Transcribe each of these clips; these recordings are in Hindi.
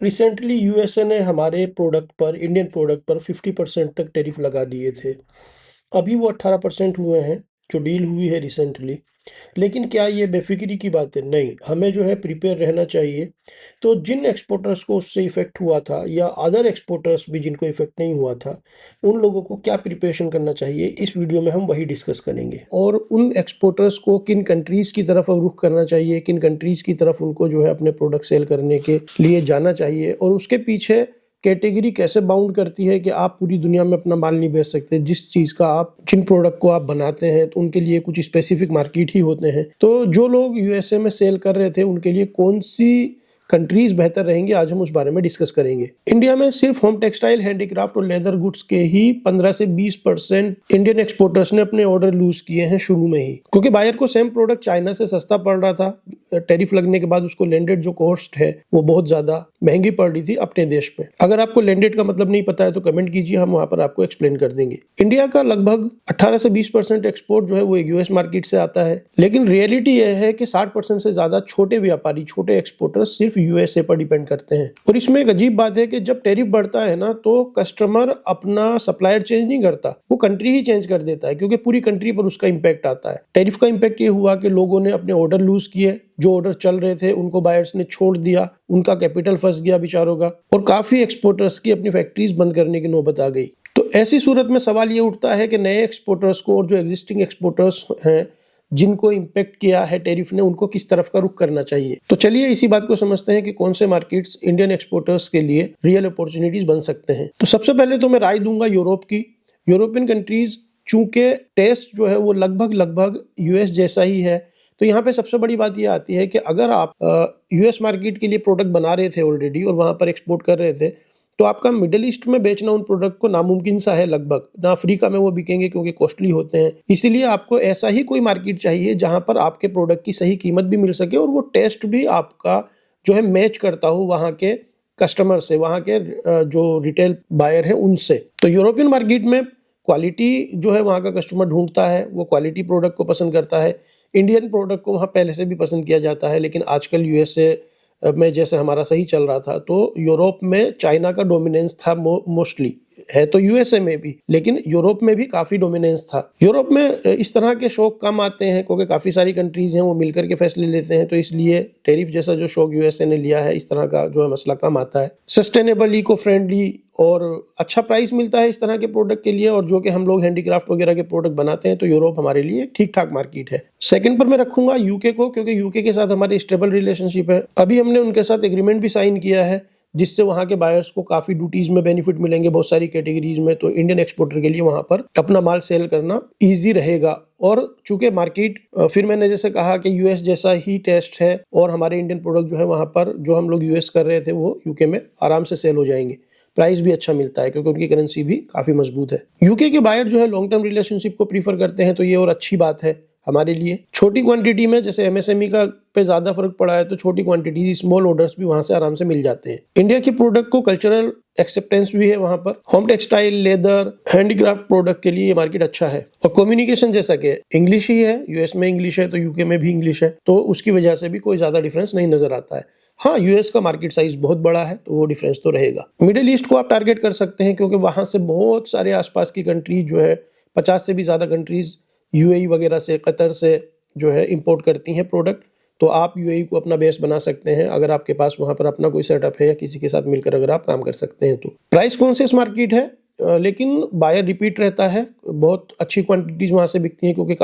रिसेंटली यूएसए ने हमारे प्रोडक्ट पर, इंडियन प्रोडक्ट पर 50% तक टैरिफ लगा दिए थे। अभी वो 18% हुए हैं, जो डील हुई है रिसेंटली। लेकिन क्या ये बेफिक्री की बात है? नहीं, हमें जो है प्रिपेयर रहना चाहिए। तो जिन एक्सपोर्टर्स को उससे इफ़ेक्ट हुआ था या अदर एक्सपोर्टर्स भी जिनको इफ़ेक्ट नहीं हुआ था, उन लोगों को क्या प्रिपरेशन करना चाहिए, इस वीडियो में हम वही डिस्कस करेंगे। और उन एक्सपोर्टर्स को किन कंट्रीज़ की तरफ अब रुख करना चाहिए, किन कंट्रीज़ की तरफ उनको जो है अपने प्रोडक्ट सेल करने के लिए जाना चाहिए, और उसके पीछे कैटेगरी कैसे बाउंड करती है कि आप पूरी दुनिया में अपना माल नहीं बेच सकते। जिस चीज़ का आप, जिन प्रोडक्ट को आप बनाते हैं, तो उनके लिए कुछ स्पेसिफिक मार्केट ही होते हैं। तो जो लोग यूएसए में सेल कर रहे थे, उनके लिए कौन सी कंट्रीज बेहतर रहेंगी, आज हम उस बारे में डिस्कस करेंगे। इंडिया में सिर्फ होम टेक्सटाइल, हैंडीक्राफ्ट और लेदर गुड्स के ही 15 से 20% इंडियन एक्सपोर्टर्स ने अपने ऑर्डर लूज किए हैं शुरू में ही, क्योंकि बायर को सेम प्रोडक्ट चाइना से सस्ता पड़ रहा था। टैरिफ लगने के बाद उसको लैंडेड जो कॉस्ट है वो बहुत ज्यादा महंगी पड़ रही थी अपने देश में। अगर आपको लैंडेड का मतलब नहीं पता है तो कमेंट कीजिए, हम वहां पर आपको एक्सप्लेन कर देंगे। इंडिया का लगभग 18 से 20% एक्सपोर्ट जो है वो यूएस मार्केट से आता है, लेकिन रियलिटी यह है कि 60% से ज्यादा छोटे व्यापारी, छोटे एक्सपोर्टर्स सिर्फ यूएसए पर डिपेंड करते हैं। और इसमें एक अजीब बात है कि जब टैरिफ बढ़ता है ना, तो कस्टमर अपना सप्लायर चेंज नहीं करता, वो कंट्री ही चेंज कर देता है, क्योंकि पूरी कंट्री पर उसका इंपैक्ट आता है। टैरिफ का इंपैक्ट ये हुआ कि लोगों ने अपने ऑर्डर लूज किए, जो ऑर्डर चल रहे थे उनको बायर्स ने छोड़ दिया, उनका कैपिटल फंस गया बेचारों का, और काफी एक्सपोर्टर्स की अपनी फैक्ट्रीज बंद करने की नौबत आ गई। तो ऐसी सूरत में सवाल ये उठता है कि नए एक्सपोर्टर्स को और जो एग्जिस्टिंग एक्सपोर्टर्स हैं, जिनको इम्पेक्ट किया है टैरिफ ने, उनको किस तरफ का रुख करना चाहिए। तो चलिए इसी बात को समझते हैं कि कौन से मार्केट्स इंडियन एक्सपोर्टर्स के लिए रियल अपॉर्चुनिटीज बन सकते हैं। तो सबसे पहले तो मैं राय दूंगा यूरोप की। यूरोपियन कंट्रीज, चूंकि टेस्ट जो है वो लगभग लगभग यूएस जैसा ही है, तो यहाँ पे सबसे बड़ी बात ये आती है कि अगर आप यूएस मार्केट के लिए प्रोडक्ट बना रहे थे ऑलरेडी और वहां पर एक्सपोर्ट कर रहे थे, तो आपका मिडिल ईस्ट में बेचना उन प्रोडक्ट को नामुमकिन सा है लगभग। ना अफ्रीका में वो बिकेंगे क्योंकि कॉस्टली होते हैं। इसीलिए आपको ऐसा ही कोई मार्केट चाहिए जहां पर आपके प्रोडक्ट की सही कीमत भी मिल सके और वो टेस्ट भी आपका जो है मैच करता हो वहां के कस्टमर से, वहां के जो रिटेल बायर हैं उनसे। तो यूरोपियन मार्केट में क्वालिटी जो है वहाँ का कस्टमर ढूंढता है, वो क्वालिटी प्रोडक्ट को पसंद करता है। इंडियन प्रोडक्ट को वहाँ पहले से भी पसंद किया जाता है, लेकिन आजकल यूएसए में जैसे हमारा सही चल रहा था, तो यूरोप में चाइना का डोमिनेंस था मोस्टली। है तो यूएसए में भी, लेकिन यूरोप में भी काफी डोमिनेंस था। यूरोप में इस तरह के शौक कम आते हैं क्योंकि काफी सारी कंट्रीज हैं वो मिलकर के फैसले लेते हैं, तो इसलिए टैरिफ जैसा जो शौक यूएसए ने लिया है, इस तरह का जो है मसला कम आता है। सस्टेनेबल, इको फ्रेंडली और अच्छा प्राइस मिलता है इस तरह के प्रोडक्ट के लिए, और जो कि हम लोग हैंडीक्राफ्ट वगैरह के प्रोडक्ट बनाते हैं, तो यूरोप हमारे लिए ठीक ठाक मार्केट है। सेकंड पर मैं रखूंगा यूके को, क्योंकि यूके के साथ हमारी स्टेबल रिलेशनशिप है। अभी हमने उनके साथ एग्रीमेंट भी साइन किया है, जिससे वहां के बायर्स को काफी ड्यूटीज में बेनिफिट मिलेंगे बहुत सारी कैटेगरीज में। तो इंडियन एक्सपोर्टर के लिए वहां पर अपना माल सेल करना इजी रहेगा। और चूंकि मार्केट, फिर मैंने जैसे कहा कि यूएस जैसा ही टेस्ट है, और हमारे इंडियन प्रोडक्ट जो है वहां पर जो हम लोग यूएस कर रहे थे वो यूके में आराम से सेल हो जाएंगे। प्राइस भी अच्छा मिलता है क्योंकि उनकी करेंसी भी काफी मजबूत है। यूके के बायर जो है लॉन्ग टर्म रिलेशनशिप को प्रीफर करते हैं, तो ये और अच्छी बात है हमारे लिए। छोटी क्वांटिटी में, जैसे एमएसएमई का पे ज्यादा फर्क पड़ा है, तो छोटी क्वांटिटी, स्मॉल ऑर्डर्स भी वहां से आराम से मिल जाते हैं। इंडिया के प्रोडक्ट को कल्चरल एक्सेप्टेंस भी है वहां पर। Home textile, leather, handicraft product के लिए ये मार्केट अच्छा है। और कम्युनिकेशन जैसा कि इंग्लिश ही है, यूएस में इंग्लिश है तो यूके में भी इंग्लिश है, तो उसकी वजह से भी कोई ज्यादा डिफरेंस नहीं नजर आता है। हाँ, यूएस का मार्केट साइज बहुत बड़ा है, तो वो डिफरेंस तो रहेगा। मिडिल ईस्ट को आप टारगेट कर सकते हैं, क्योंकि वहां से बहुत सारे आसपास की कंट्री जो है, 50 से भी ज्यादा कंट्रीज यूएई वगैरह से, कतर से जो है इंपोर्ट करती हैं प्रोडक्ट। तो आप यूएई को अपना बेस बना सकते हैं अगर आपके पास वहां पर अपना कोई सेटअप है, या किसी के साथ मिलकर अगर आप काम कर सकते हैं। तो प्राइस कॉन्शियस मार्केट है, लेकिन बायर रिपीट रहता है। बहुत अच्छी क्वांटिटीज वहां से बिकती हैं, क्योंकि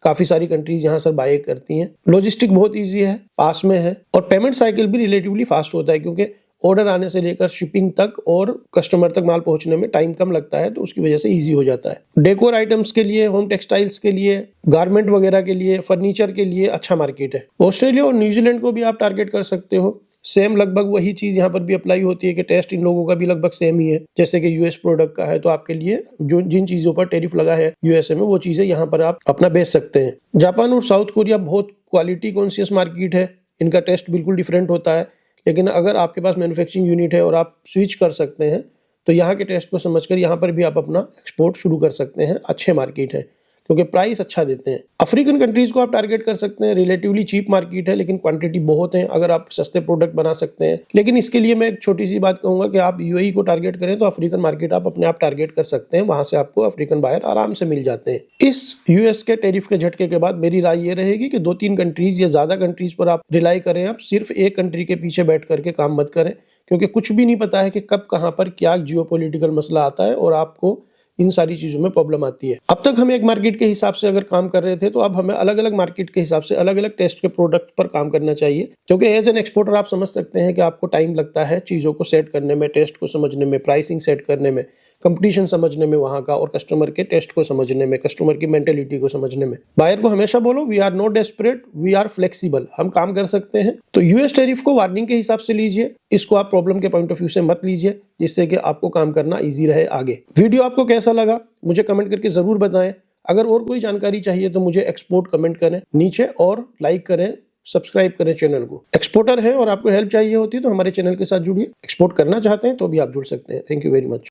काफी सारी कंट्रीज यहाँ से बाय करती हैं। लॉजिस्टिक बहुत इजी है, पास में है, और पेमेंट साइकिल भी रिलेटिवली फास्ट होता है, क्योंकि ऑर्डर आने से लेकर शिपिंग तक और कस्टमर तक माल पहुंचने में टाइम कम लगता है, तो उसकी वजह से इजी हो जाता है। डेकोर आइटम्स के लिए, होम टेक्सटाइल्स के लिए, गारमेंट वगैरह के लिए, फर्नीचर के लिए अच्छा मार्केट है। ऑस्ट्रेलिया और न्यूजीलैंड को भी आप टारगेट कर सकते हो। सेम लगभग वही चीज यहाँ पर भी अप्लाई होती है कि टेस्ट इन लोगों का भी लगभग सेम ही है, जैसे कि यूएस प्रोडक्ट का है। तो आपके लिए जो जिन चीजों पर टैरिफ लगा है यूएसए में, वो चीजें यहाँ पर आप अपना बेच सकते हैं। जापान और साउथ कोरिया बहुत क्वालिटी कॉन्शियस मार्केट है, इनका टेस्ट बिल्कुल डिफरेंट होता है। लेकिन अगर आपके पास मैन्युफैक्चरिंग यूनिट है और आप स्विच कर सकते हैं, तो यहाँ के टेस्ट को समझकर यहाँ पर भी आप अपना एक्सपोर्ट शुरू कर सकते हैं। अच्छे मार्केट है, क्योंकि प्राइस अच्छा देते हैं। अफ्रीकन कंट्रीज को आप टारगेट कर सकते हैं, रिलेटिवली चीप मार्केट है लेकिन क्वांटिटी बहुत है, अगर आप सस्ते प्रोडक्ट बना सकते हैं। लेकिन इसके लिए मैं एक छोटी सी बात कहूंगा कि आप यूएई को टारगेट करें तो अफ्रीकन मार्केट आप अपने आप टारगेट कर सकते हैं, वहां से आपको अफ्रीकन बायर आराम से मिल जाते हैं। इस यूएस के टैरिफ के झटके के बाद मेरी राय ये रहेगी कि 2-3 कंट्रीज या ज्यादा कंट्रीज पर आप रिलाई करें, आप सिर्फ एक कंट्री के पीछे बैठ करके काम मत करें, क्योंकि कुछ भी नहीं पता है कि कब कहां पर क्या जियोपॉलिटिकल मसला आता है और आपको इन सारी चीजों में प्रॉब्लम आती है। अब तक हम एक मार्केट के हिसाब से अगर काम कर रहे थे तो अब हमें अलग अलग मार्केट के हिसाब से अलग अलग टेस्ट के प्रोडक्ट पर काम करना चाहिए, क्योंकि एज एन एक्सपोर्टर आप समझ सकते हैं कि आपको टाइम लगता है चीजों को सेट करने में, टेस्ट को समझने में, प्राइसिंग सेट करने में, कंपटीशन समझने में वहां का, और कस्टमर के टेस्ट को समझने में, कस्टमर की मेंटेलिटी को समझने में। बायर को हमेशा बोलो we are not desperate, we are flexible, हम काम कर सकते हैं। तो यूएस टैरिफ को वार्निंग के हिसाब से लीजिए, इसको आप प्रॉब्लम के पॉइंट ऑफ व्यू से मत लीजिए, जिससे कि आपको काम करना इजी रहे आगे। वीडियो आपको कैसा लगा मुझे कमेंट करके जरूर बताएं। अगर और कोई जानकारी चाहिए तो मुझे एक्सपोर्ट कमेंट करें नीचे, और लाइक करें, सब्सक्राइब करें चैनल को। एक्सपोर्टर हैं और आपको हेल्प चाहिए होती है तो हमारे चैनल के साथ जुड़िए। एक्सपोर्ट करना चाहते हैं तो भी आप जुड़ सकते हैं। Thank you very much.